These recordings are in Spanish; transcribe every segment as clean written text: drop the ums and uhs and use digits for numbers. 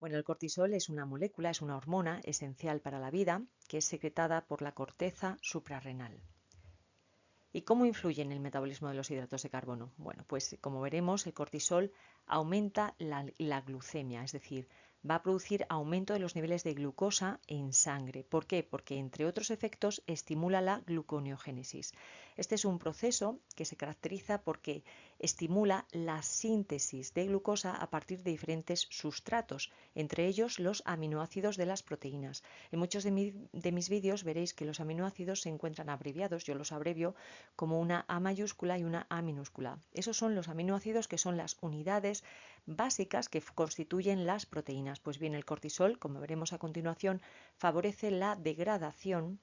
Bueno, el cortisol es una molécula, es una hormona esencial para la vida que es secretada por la corteza suprarrenal. ¿Y cómo influye en el metabolismo de los hidratos de carbono? Bueno, pues como veremos, el cortisol aumenta la glucemia, es decir, va a producir aumento de los niveles de glucosa en sangre. ¿Por qué? Porque, entre otros efectos, estimula la gluconeogénesis. Este es un proceso que se caracteriza porque estimula la síntesis de glucosa a partir de diferentes sustratos, entre ellos los aminoácidos de las proteínas. En muchos de mis vídeos veréis que los aminoácidos se encuentran abreviados, yo los abrevio como una A mayúscula y una A minúscula. Esos son los aminoácidos que son las unidades básicas que constituyen las proteínas. Pues bien, el cortisol, como veremos a continuación, favorece la degradación,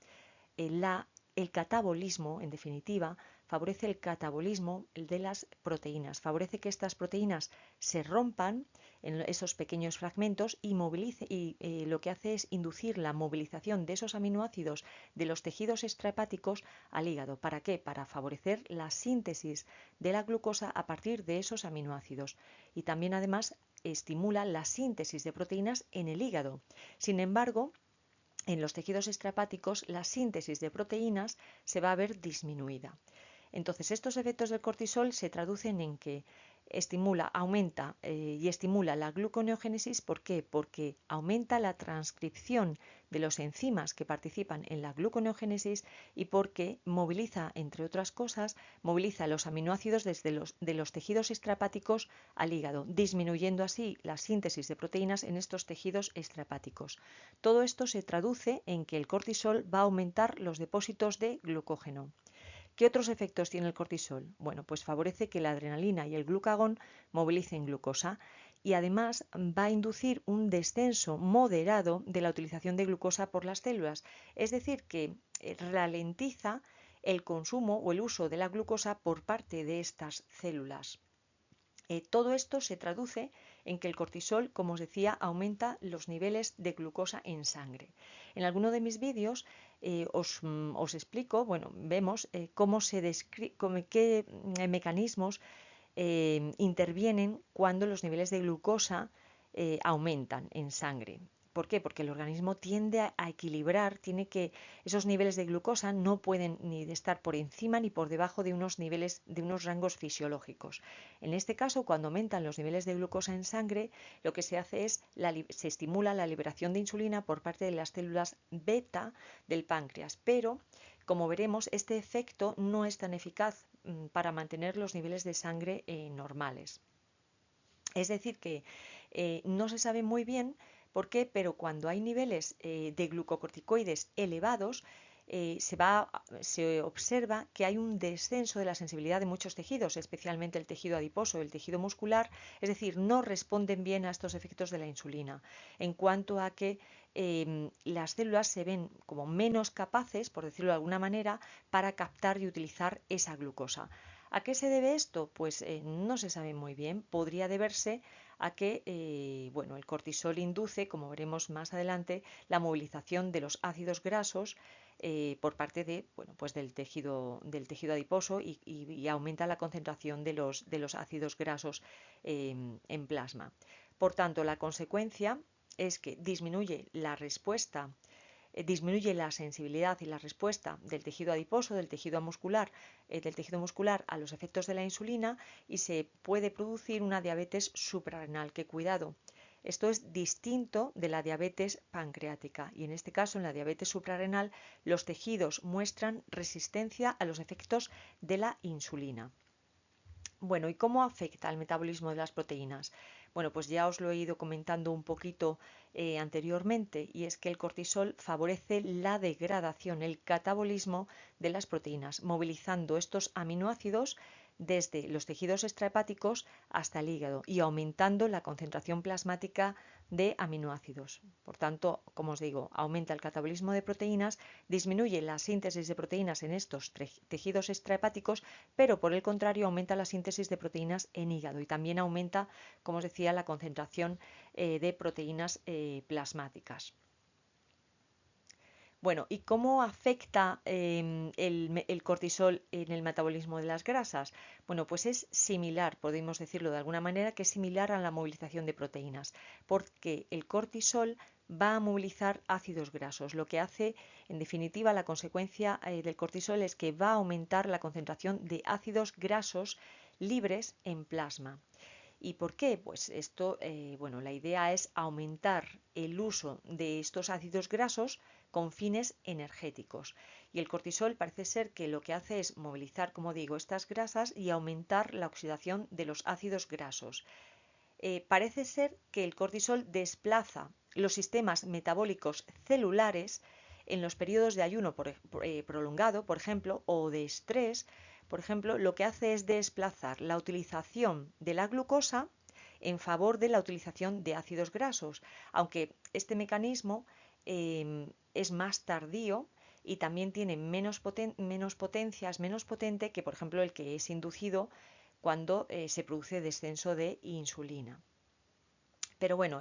el catabolismo, en definitiva, favorece el catabolismo de las proteínas, favorece que estas proteínas se rompan en esos pequeños fragmentos y lo que hace es inducir la movilización de esos aminoácidos de los tejidos extrahepáticos al hígado. ¿Para qué? Para favorecer la síntesis de la glucosa a partir de esos aminoácidos. Y también además estimula la síntesis de proteínas en el hígado. Sin embargo, en los tejidos extrahepáticos la síntesis de proteínas se va a ver disminuida. Entonces, estos efectos del cortisol se traducen en que aumenta y estimula la gluconeogénesis. ¿Por qué? Porque aumenta la transcripción de los enzimas que participan en la gluconeogénesis y porque moviliza, entre otras cosas, moviliza los aminoácidos de los tejidos extrahepáticos al hígado, disminuyendo así la síntesis de proteínas en estos tejidos extrahepáticos. Todo esto se traduce en que el cortisol va a aumentar los depósitos de glucógeno. ¿Qué otros efectos tiene el cortisol? Bueno, pues favorece que la adrenalina y el glucagón movilicen glucosa y además va a inducir un descenso moderado de la utilización de glucosa por las células, es decir, que ralentiza el consumo o el uso de la glucosa por parte de estas células. Todo esto se traduce en que el cortisol, como os decía, aumenta los niveles de glucosa en sangre. En alguno de mis vídeos os explico, bueno, vemos qué mecanismos intervienen cuando los niveles de glucosa aumentan en sangre. ¿Por qué? Porque el organismo tiende a equilibrar, esos niveles de glucosa no pueden ni estar por encima ni por debajo de unos niveles, de unos rangos fisiológicos. En este caso, cuando aumentan los niveles de glucosa en sangre, lo que se hace es se estimula la liberación de insulina por parte de las células beta del páncreas, pero como veremos, este efecto no es tan eficaz para mantener los niveles de sangre normales. Es decir, que no se sabe muy bien por qué, pero cuando hay niveles de glucocorticoides elevados, se observa que hay un descenso de la sensibilidad de muchos tejidos, especialmente el tejido adiposo, el tejido muscular, es decir, no responden bien a estos efectos de la insulina, en cuanto a que las células se ven como menos capaces, por decirlo de alguna manera, para captar y utilizar esa glucosa. ¿A qué se debe esto? Pues no se sabe muy bien. Podría deberse a que bueno, el cortisol induce, como veremos más adelante, la movilización de los ácidos grasos por parte bueno, pues del tejido adiposo y aumenta la concentración de los ácidos grasos en plasma. Por tanto, la consecuencia es que disminuye la sensibilidad y la respuesta del tejido adiposo, del tejido muscular a los efectos de la insulina y se puede producir una diabetes suprarrenal. Que cuidado, esto es distinto de la diabetes pancreática y en este caso, en la diabetes suprarrenal, los tejidos muestran resistencia a los efectos de la insulina. Bueno, ¿y cómo afecta al metabolismo de las proteínas? Bueno, pues ya os lo he ido comentando un poquito anteriormente, y es que el cortisol favorece la degradación, el catabolismo de las proteínas, movilizando estos aminoácidos desde los tejidos extrahepáticos hasta el hígado y aumentando la concentración plasmática de aminoácidos. Por tanto, como os digo, aumenta el catabolismo de proteínas, disminuye la síntesis de proteínas en estos tejidos extrahepáticos, pero por el contrario aumenta la síntesis de proteínas en hígado y también aumenta, como os decía, la concentración de proteínas plasmáticas. Bueno, ¿y cómo afecta el cortisol en el metabolismo de las grasas? Bueno, pues es similar, podemos decirlo de alguna manera, que es similar a la movilización de proteínas, porque el cortisol va a movilizar ácidos grasos. Lo que hace, en definitiva, la consecuencia del cortisol es que va a aumentar la concentración de ácidos grasos libres en plasma. ¿Y por qué? Pues esto, bueno, la idea es aumentar el uso de estos ácidos grasos con fines energéticos. Y el cortisol parece ser que lo que hace es movilizar, como digo, estas grasas y aumentar la oxidación de los ácidos grasos. Parece ser que el cortisol desplaza los sistemas metabólicos celulares en los periodos de ayuno prolongado, por ejemplo, o de estrés, por ejemplo, lo que hace es desplazar la utilización de la glucosa en favor de la utilización de ácidos grasos, aunque este mecanismo es más tardío y también tiene menos potencia, es menos potente que, por ejemplo, el que es inducido cuando se produce descenso de insulina. Pero bueno,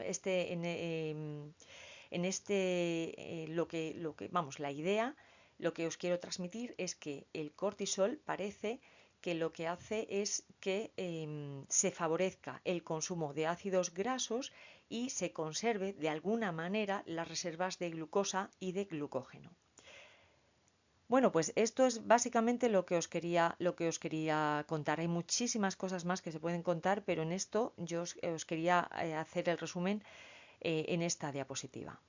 vamos, la idea, lo que os quiero transmitir es que el cortisol parece que lo que hace es que se favorezca el consumo de ácidos grasos y se conserve de alguna manera las reservas de glucosa y de glucógeno. Bueno, pues esto es básicamente lo que os quería contar. Hay muchísimas cosas más que se pueden contar, pero en esto yo os quería hacer el resumen en esta diapositiva.